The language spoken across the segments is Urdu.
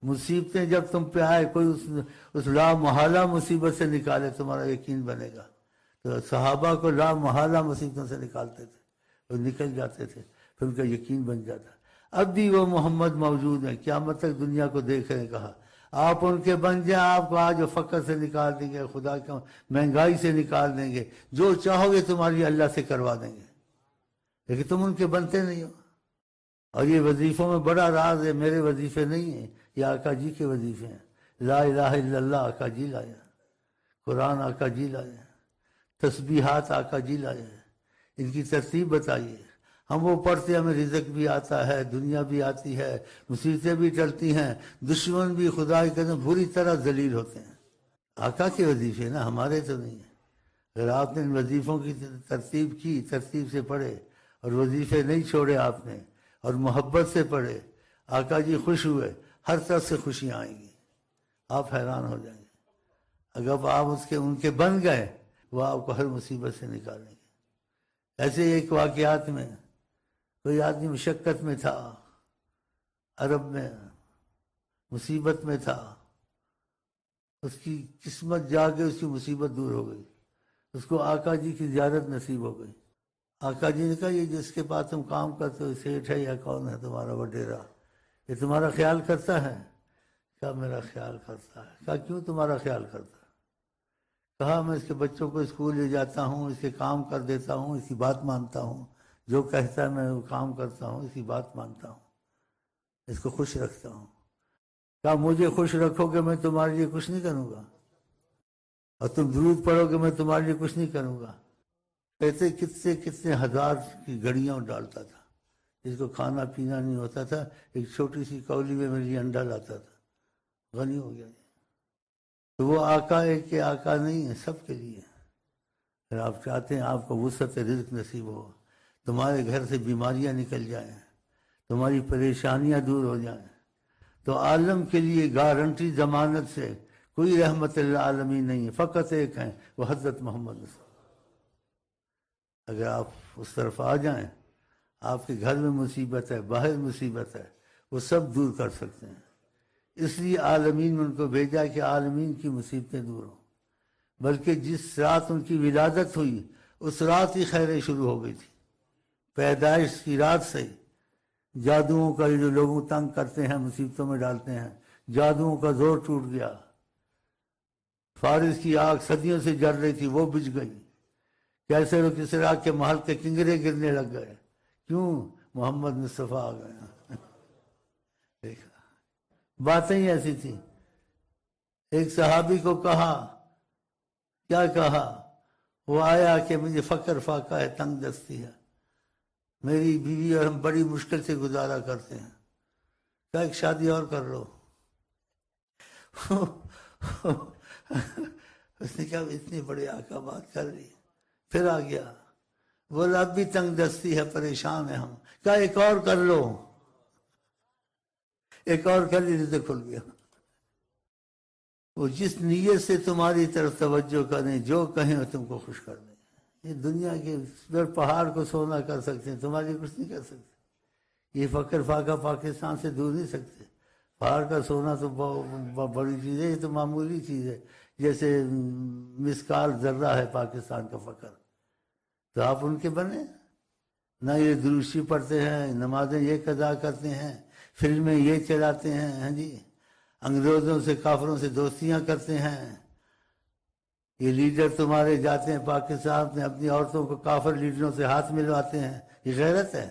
مصیبتیں جب تم پہ آئے، کوئی اس لا محالہ مصیبت سے نکالے، تمہارا یقین بنے گا۔ تو صحابہ کو لا محالہ مصیبتوں سے نکالتے تھے، وہ نکل جاتے تھے، پھر ان کا یقین بن جاتا۔ اب بھی وہ محمد موجود ہیں، قیامت تک دنیا کو دیکھ رہے ہیں۔ کہا آپ ان کے بن جائیں، آپ کو آج فقر سے نکال دیں گے، خدا کا مہنگائی سے نکال دیں گے، جو چاہو گے تمہاری اللہ سے کروا دیں گے، لیکن تم ان کے بنتے نہیں ہو۔ اور یہ وظیفوں میں بڑا راز ہے، میرے وظیفے نہیں ہیں، یہ آقا جی کے وظیفے ہیں۔ لا الہ الا اللہ آقا جی لایا، قرآن آقا جی لایا، تسبیحات آقا جی لایا، ان کی ترتیب بتائیے۔ ہم وہ پڑھتے، ہمیں رزق بھی آتا ہے، دنیا بھی آتی ہے، مصیبتیں بھی ٹلتی ہیں، دشمن بھی خدا کے قدم بری طرح ذلیل ہوتے ہیں۔ آقا کے وظیفے نا، ہمارے تو نہیں ہیں۔ اگر آپ نے ان وظیفوں کی ترتیب کی، ترتیب سے پڑھے اور وظیفے نہیں چھوڑے آپ نے، اور محبت سے پڑھے، آقا جی خوش ہوئے، ہر طرف سے خوشیاں آئیں گی، آپ حیران ہو جائیں گے۔ اگر آپ ان کے بن گئے، وہ آپ کو ہر مصیبت سے نکالیں گے۔ ایسے ایک واقعات میں کوئی آدمی مشقت میں تھا، عرب میں مصیبت میں تھا، اس کی قسمت جا کے اس کی مصیبت دور ہو گئی، اس کو آقا جی کی زیارت نصیب ہو گئی۔ آقا جی نے کہا یہ جس کے پاس تم کام کرتے ہو، سیٹھ ہے یا کون ہے تمہارا وڈیرا، یہ تمہارا خیال کرتا ہے؟ کہا میرا خیال کرتا ہے۔ کہا کیوں تمہارا خیال کرتا ہے؟ کہا میں اس کے بچوں کو اسکول لے جاتا ہوں، اس کے کام کر دیتا ہوں، اس کی بات مانتا ہوں، جو کہتا ہے میں وہ کام کرتا ہوں، اس کی بات مانتا ہوں، اس کو خوش رکھتا ہوں۔ کہا مجھے خوش رکھو گے میں تمہارے لیے کچھ نہیں کروں گا، اور تم درود پڑھو گے میں تمہارے لیے کچھ نہیں کروں گا۔ کہتے کتنے کتنے ہزار کی گھڑیاں ڈالتا تھا، جس کو کھانا پینا نہیں ہوتا تھا، ایک چھوٹی سی کولی میں میرے لیے انڈا لاتا تھا، غنی ہو گیا۔ تو وہ آقا ایک کے آقا نہیں ہے، سب کے لیے۔ اگر آپ چاہتے ہیں آپ کو وسعت رزق نصیب ہو، تمہارے گھر سے بیماریاں نکل جائیں، تمہاری پریشانیاں دور ہو جائیں، تو عالم کے لیے گارنٹی ضمانت سے کوئی رحمت للعالمین نہیں ہے، فقط ایک ہیں، وہ حضرت محمد صلی اللہ علیہ وسلم۔ اگر آپ اس طرف آ جائیں، آپ کے گھر میں مصیبت ہے، باہر مصیبت ہے، وہ سب دور کر سکتے ہیں۔ اس لیے عالمین میں ان کو بھیجا کہ عالمین کی مصیبتیں دور ہوں۔ بلکہ جس رات ان کی ولادت ہوئی، اس رات ہی خیریں شروع ہو گئی تھی۔ پیدائش کی رات سے جادوؤں کا جو لوگوں تنگ کرتے ہیں، مصیبتوں میں ڈالتے ہیں، جادوؤں کا زور ٹوٹ گیا۔ فارس کی آگ صدیوں سے جل رہی تھی، وہ بجھ گئی۔ کیسے و کسریٰ کے محل کے کنگرے گرنے لگ گئے، کیوں؟ محمد مصطفیٰ آ گئے۔ دیکھا باتیں ہی ایسی تھیں۔ ایک صحابی کو کہا، کیا کہا؟ وہ آیا کہ مجھے فقر فاقہ ہے، تنگ دستی ہے، میری بیوی اور ہم بڑی مشکل سے گزارا کرتے ہیں، کیا ایک شادی اور کر لو؟ اس نے کہا اتنی بڑی آقا بات کر رہی، پھر آ گیا، بولا اب بھی تنگ دستی ہے، پریشان ہے ہم، کہا ایک اور کر لو، ایک اور کر لی تو کھل گیا۔ وہ جس نیت سے تمہاری طرف توجہ کریں، جو کہیں وہ تم کو خوش کر دیں۔ یہ دنیا کے پہاڑ کو سونا کر سکتے ہیں، تمہارے لیے کچھ نہیں کر سکتے۔ یہ فقر فاقہ پاکستان سے دور نہیں سکتے۔ پہاڑ کا سونا تو بڑی چیز ہے، یہ تو معمولی چیز ہے، جیسے مسکال ذرہ ہے پاکستان کا فقر۔ تو آپ ان کے بنے نہ، یہ دروشی پڑھتے ہیں، نمازیں یہ قضا کرتے ہیں، فلمیں یہ چلاتے ہیں، ہاں جی، انگریزوں سے کافروں سے دوستیاں کرتے ہیں۔ یہ لیڈر تمہارے جاتے ہیں پاکستان میں، اپنی عورتوں کو کافر لیڈروں سے ہاتھ ملواتے ہیں، یہ غیرت ہے؟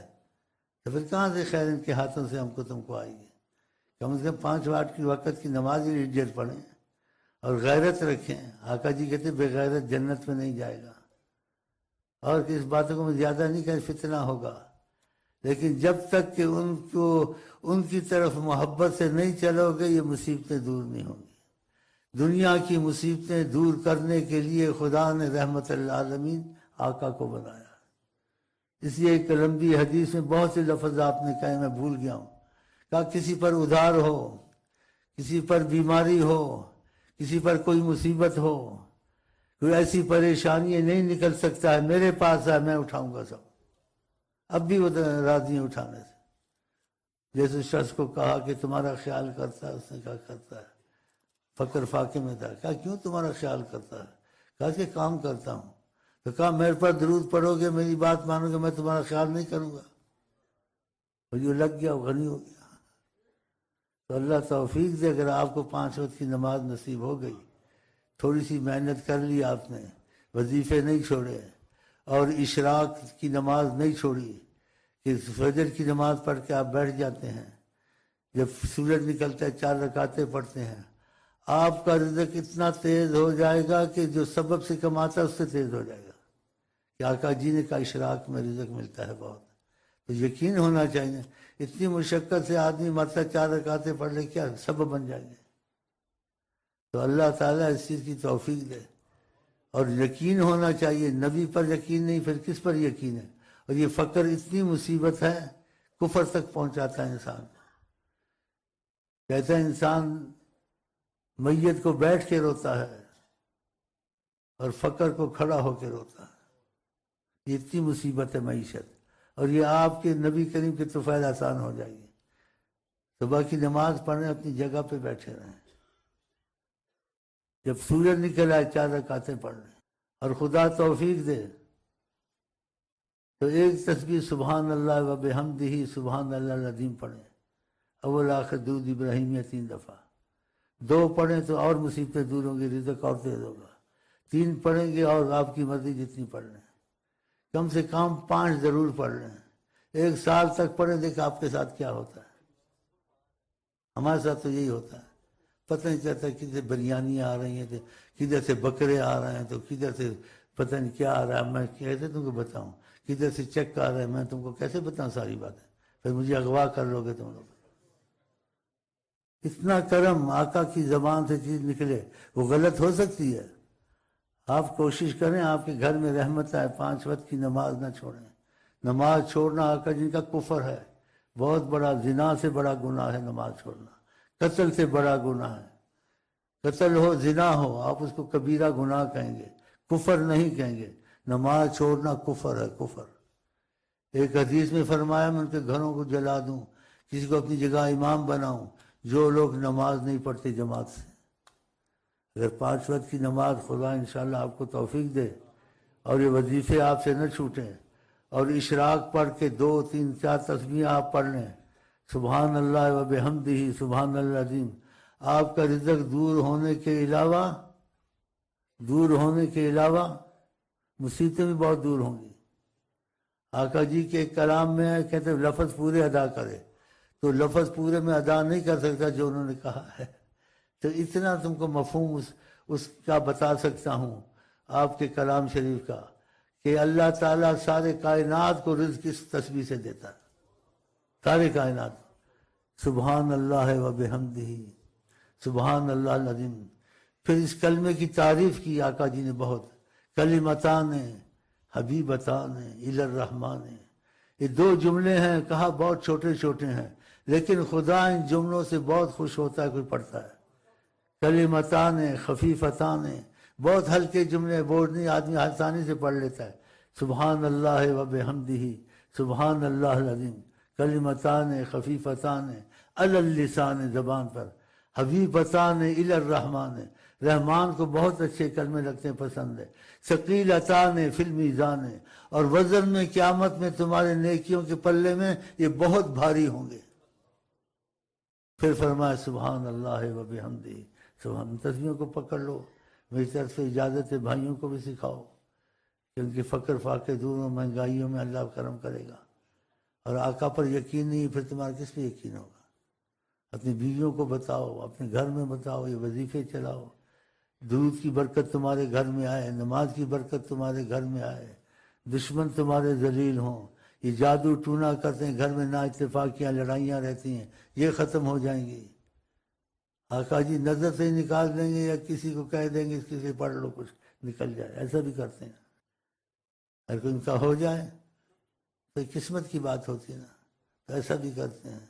تو پھر کہاں سے خیر ان کے ہاتھوں سے ہم کو تم کو آئی ہے؟ کم از کم 5 وقت کی وقت کی نماز ہی لیڈر پڑھیں اور غیرت رکھیں۔ آقا جی کہتے بے غیرت جنت میں نہیں جائے گا۔ اور کس باتوں کو میں زیادہ نہیں کہ فتنہ ہوگا، لیکن جب تک کہ ان کی طرف محبت سے نہیں چلو گے، یہ مصیبتیں دور نہیں ہوں گی۔ دنیا کی مصیبتیں دور کرنے کے لیے خدا نے رحمت للعالمین آقا کو بنایا۔ اس لیے ایک لمبی حدیث میں بہت سے لفظ آپ نے کہے، میں بھول گیا ہوں۔ کہا کسی پر ادھار ہو، کسی پر بیماری ہو، کسی پر کوئی مصیبت ہو، کوئی ایسی پریشانی نہیں نکل سکتا ہے، میرے پاس ہے، میں اٹھاؤں گا سب۔ اب بھی وہ راضی ہیں اٹھانے سے۔ جیسے شخص کو کہا کہ تمہارا خیال کرتا ہے، اس نے کہا کرتا ہے، فقر فاقے میں تھا، کہا کیوں تمہارا خیال کرتا ہے؟ کہا کہ کام کرتا ہوں۔ تو کہا میرے پر درود پڑھو گے، میری بات مانو گے، میں تمہارا خیال نہیں کروں گا۔ اور جو لگ گیا وہ غنی ہو گیا۔ تو اللہ توفیق دے، اگر آپ کو 5 وقت کی نماز نصیب ہو گئی، تھوڑی سی محنت کر لی آپ نے، وظیفے نہیں چھوڑے اور اشراق کی نماز نہیں چھوڑی کہ فجر کی نماز پڑھ کے آپ بیٹھ جاتے ہیں، جب سورج نکلتا ہے 4 رکعتیں پڑھتے ہیں، آپ کا رزق اتنا تیز ہو جائے گا کہ جو سبب سے کماتا ہے اس سے تیز ہو جائے گا کہ آقا جی نے کہا اشراق میں رزق ملتا ہے بہت۔ تو یقین ہونا چاہیے، اتنی مشقت سے آدمی مرتا 4 رکعتیں پڑھ لے، کیا سبب بن جائیں گے۔ تو اللہ تعالیٰ اس چیز کی توفیق دے، اور یقین ہونا چاہیے۔ نبی پر یقین نہیں، پھر کس پر یقین ہے؟ اور یہ فقر اتنی مصیبت ہے، کفر تک پہنچاتا ہے انسان کو۔ کہتا ہے انسان میت کو بیٹھ کے روتا ہے اور فقر کو کھڑا ہو کے روتا ہے۔ یہ اتنی مصیبت ہے معیشت، اور یہ آپ کے نبی کریم کے طفیل آسان ہو جائے گی۔ صبح کی نماز پڑھیں، اپنی جگہ پہ بیٹھے رہیں، جب سورج نکل آئے 4 رکعتیں پڑھ لیں، اور خدا توفیق دے تو ایک تسبیح سبحان اللہ و بحمدہ سبحان اللہ العظیم پڑھیں، اول آخر درود ابراہیمیہ 3 دفعہ۔ 2 پڑھیں تو اور مصیبتیں دور ہوں گی، رزق اور تیز ہوگا۔ 3 پڑھیں گے اور آپ کی مرضی جتنی پڑھ لیں، کم سے کم 5 ضرور پڑھ لیں۔ 1 سال تک پڑھیں، دیکھ آپ کے ساتھ کیا ہوتا ہے۔ ہمارے ساتھ تو یہی ہوتا ہے، پتہ نہیں چلتا کدھر بریانی آ رہی ہیں، کدھر سے بکرے آ رہے ہیں، تو کدھر سے پتہ نہیں کیا آ رہا ہے۔ میں کیسے تم کو بتاؤں؟ کدھر سے چیک آ رہا ہے، میں تم کو کیسے بتاؤں ساری باتیں؟ پھر مجھے اغوا کر لو گے تم لوگ۔ اتنا کرم آقا کی زبان سے چیز نکلے، وہ غلط ہو سکتی ہے۔ آپ کوشش کریں آپ کے گھر میں رحمت آئے، 5 وقت کی نماز نہ چھوڑیں۔ نماز چھوڑنا آقا جن کا کفر ہے، بہت بڑا، زنا سے بڑا گناہ ہے نماز چھوڑنا، قتل سے بڑا گناہ ہے۔ قتل ہو، زنا ہو، آپ اس کو کبیرہ گناہ کہیں گے، کفر نہیں کہیں گے۔ نماز چھوڑنا کفر ہے، کفر۔ ایک حدیث میں فرمایا میں ان کے گھروں کو جلا دوں، کسی کو اپنی جگہ امام بناؤں جو لوگ نماز نہیں پڑھتے جماعت سے۔ اگر 5 وقت کی نماز خدا انشاءاللہ آپ کو توفیق دے اور یہ وظیفے آپ سے نہ چھوٹیں، اور اشراق پڑھ کے 2 3 4 تسبیح آپ پڑھ لیں، سبحان اللہ و بحمدہ سبحان اللہ العظیم، آپ کا رزق دور ہونے کے علاوہ مصیبتیں بھی بہت دور ہوں گی۔ آقا جی کے ایک کلام میں ہے، کہتے ہیں لفظ پورے ادا کرے، تو لفظ پورے میں ادا نہیں کر سکتا جو انہوں نے کہا ہے، تو اتنا تم کو مفہوم اس کا بتا سکتا ہوں آپ کے کلام شریف کا، کہ اللہ تعالیٰ سارے کائنات کو رزق اس تسبیح سے دیتا ہے، سارے کائنات۔ سبحان اللہ و بحمدہ سبحان اللہ العظیم۔ پھر اس کلمے کی تعریف کی آقا جی نے بہت، کلمتان حبیبتان الی الرحمن، یہ 2 جملے ہیں، کہا بہت چھوٹے چھوٹے ہیں، لیکن خدا ان جملوں سے بہت خوش ہوتا ہے کوئی پڑھتا ہے۔ کلمتان خفیفتان، بہت ہلکے جملے، بوجھ نہیں، آدمی آسانی سے پڑھ لیتا ہے۔ سبحان اللہ و بحمدہ سبحان اللہ العظیم، کلمتان خفیفتان علی اللسان، زبان پر، حبیبتان الی الرحمن، رحمان کو بہت اچھے کلمے لگتے ہیں، پسند ہے۔ ثقیلتان فی المیزان، اور وزن میں قیامت میں تمہارے نیکیوں کے پلے میں یہ بہت بھاری ہوں گے۔ پھر فرمایا سبحان اللہ و بحمدہ سبحان۔ تسبیحوں کو پکڑ لو، میری طرف سے اجازت ہے، بھائیوں کو بھی سکھاؤ، کیونکہ فقر فاقے دور و مہنگائیوں میں اللہ کرم کرے گا۔ اور آقا پر یقین نہیں، پھر تمہارا کس پہ یقین ہوگا؟ اپنی بیویوں کو بتاؤ، اپنے گھر میں بتاؤ، یہ وظیفے چلاؤ، درود کی برکت تمہارے گھر میں آئے، نماز کی برکت تمہارے گھر میں آئے، دشمن تمہارے ذلیل ہوں، یہ جادو ٹونا کرتے ہیں گھر میں، نا اتفاقیاں لڑائیاں رہتی ہیں، یہ ختم ہو جائیں گی۔ آقا جی نظر سے ہی نکال دیں گے، یا کسی کو کہہ دیں گے اس سے پڑھ لو کچھ نکل جائے، ایسا بھی کرتے ہیں۔ اگر کوئی ان کا ہو جائے تو قسمت کی بات ہوتی ہے نا، تو ایسا بھی کرتے ہیں،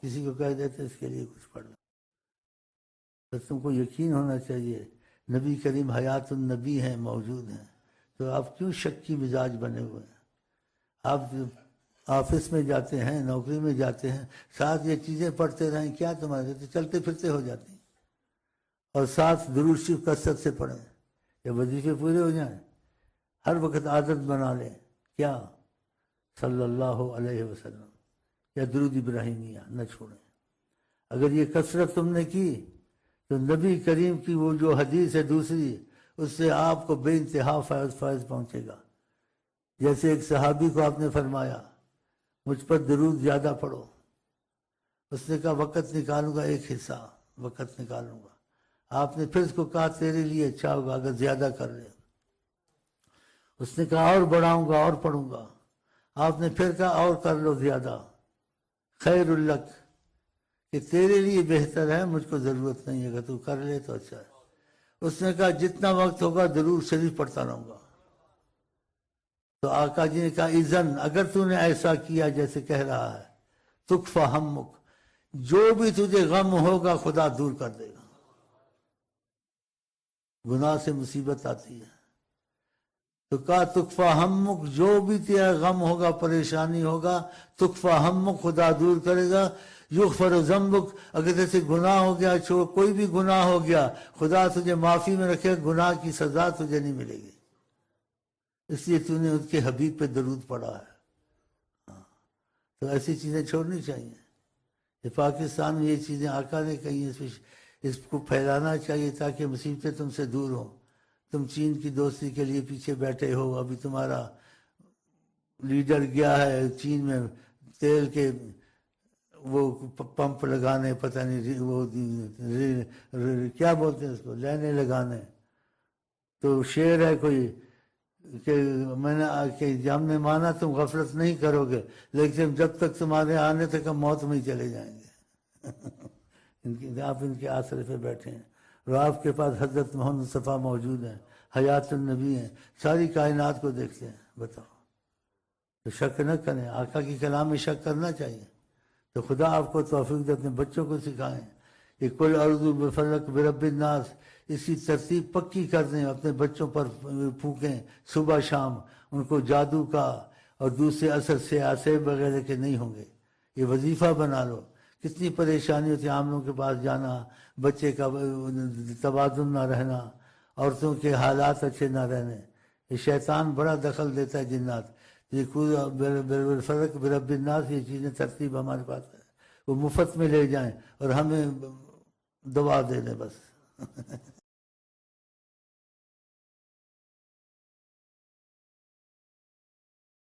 کسی کو کہہ دیتے اس کے لیے کچھ پڑھ لو۔ تو تم کو یقین ہونا چاہیے نبی کریم حیات النبی ہیں، موجود ہیں، تو آپ کیوں شک کی مزاج بنے ہوئے ہیں؟ آپ آفس میں جاتے ہیں، نوکری میں جاتے ہیں، ساتھ یہ چیزیں پڑھتے رہیں، کیا تمہارے تو چلتے پھرتے ہو جاتی ہیں۔ اور ساتھ درود شریف کثرت سے پڑھیں، یا وظیفے پورے ہو جائیں، ہر وقت عادت بنا لیں، کیا صلی اللہ علیہ وسلم یا درود ابراہیمیہ نہ چھوڑیں۔ اگر یہ کثرت تم نے کی تو نبی کریم کی وہ جو حدیث ہے دوسری، اس سے آپ کو بے انتہا فائز پہنچے گا۔ جیسے ایک صحابی کو آپ نے فرمایا مجھ پر درود زیادہ پڑھو، اس نے کہا وقت نکالوں گا، ایک حصہ وقت نکالوں گا۔ آپ نے پھر اس کو کہا تیرے لیے اچھا ہوگا اگر زیادہ کر لے۔ اس نے کہا اور بڑھاؤں گا اور پڑھوں گا۔ آپ نے پھر کہا اور کر لو زیادہ، خیر الک، کہ تیرے لیے بہتر ہے، مجھ کو ضرورت نہیں ہے، اگر تو کر لے تو اچھا ہے۔ اس نے کہا جتنا وقت ہوگا درود شریف پڑھتا رہوں گا۔ تو آقا جی نے کہا اذن، اگر تو نے ایسا کیا جیسے کہہ رہا ہے، تکفی ہمک، جو بھی تجھے غم ہوگا خدا دور کر دے گا۔ گناہ سے مصیبت آتی ہے تو کہا تکفی ہمک، جو بھی تیرا غم ہوگا، پریشانی ہوگا، تکفی ہمک، خدا دور کرے گا۔ یغفر ذنبک، اگر جیسے گناہ ہو گیا، کوئی بھی گناہ ہو گیا، خدا تجھے معافی میں رکھے، گناہ کی سزا تجھے نہیں ملے گی، اس لیے تو نے ان کے حبیب پہ درود پڑھا ہے۔ تو ایسی چیزیں چھوڑنی چاہیے۔ یہ پاکستان میں یہ چیزیں آقا نے کہی ہیں، اس کو پھیلانا چاہیے تاکہ مصیبتیں تم سے دور ہوں۔ تم چین کی دوستی کے لیے پیچھے بیٹھے ہو، ابھی تمہارا لیڈر گیا ہے چین میں تیل کے وہ پمپ لگانے، پتہ نہیں وہ کیا بولتے ہیں اس کو، لینے لگانے۔ تو شعر ہے کوئی کہ میں نے کہ ہم نے مانا تم غفلت نہیں کرو گے، لیکن جب تک تمہارے آنے تک ہم موت میں ہی چلے جائیں گے۔ آپ ان کے آسرے پہ بیٹھے ہیں اور آپ کے پاس حضرت محمد مصطفیٰ موجود ہیں، حیات النبی ہیں، ساری کائنات کو دیکھتے ہیں۔ بتاؤ، تو شک نہ کریں، آقا کی کلام میں شک کرنا چاہیے۔ تو خدا آپ کو توفیق دے، اپنے بچوں کو سکھائیں کہ کل اعوذ بفلق برب الناس، اس کی ترتیب پکی کر دیں، اپنے بچوں پر پھونکیں صبح شام، ان کو جادو کا اور دوسرے اثر سے آسیب وغیرہ کے نہیں ہوں گے۔ یہ وظیفہ بنا لو۔ کتنی پریشانی ہوتی ہے عاملوں کے پاس جانا، بچے کا توازن نہ رہنا، عورتوں کے حالات اچھے نہ رہنے۔ یہ شیطان بڑا دخل دیتا ہے، جنات۔ یہ بالفلق برب الناس، یہ چیزیں ترتیب ہمارے پاس ہے، وہ مفت میں لے جائیں اور ہمیں دعا دے دیں بس۔